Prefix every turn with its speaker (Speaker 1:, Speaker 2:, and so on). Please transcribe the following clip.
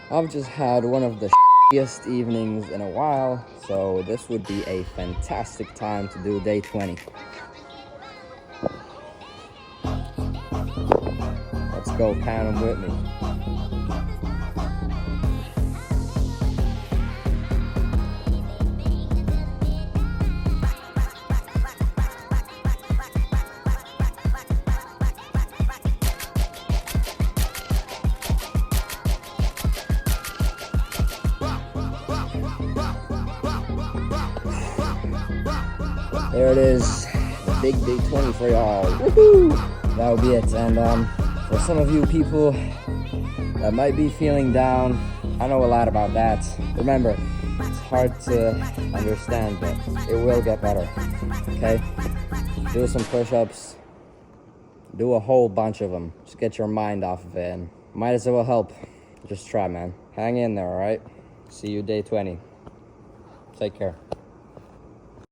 Speaker 1: I've just had one of the shittiest evenings in a while, so this would be a fantastic time to do day 20. Let's go, count them with me. There it is, the big day 20 for y'all. Woohoo! That'll be it. And for some of you people that might be feeling down, I know a lot about that. Remember, it's hard to understand, but it will get better. Okay? Do some push-ups. Do a whole bunch of them. Just get your mind off of it, and might as well help. Just try, man. Hang in there, alright? See you day 20. Take care.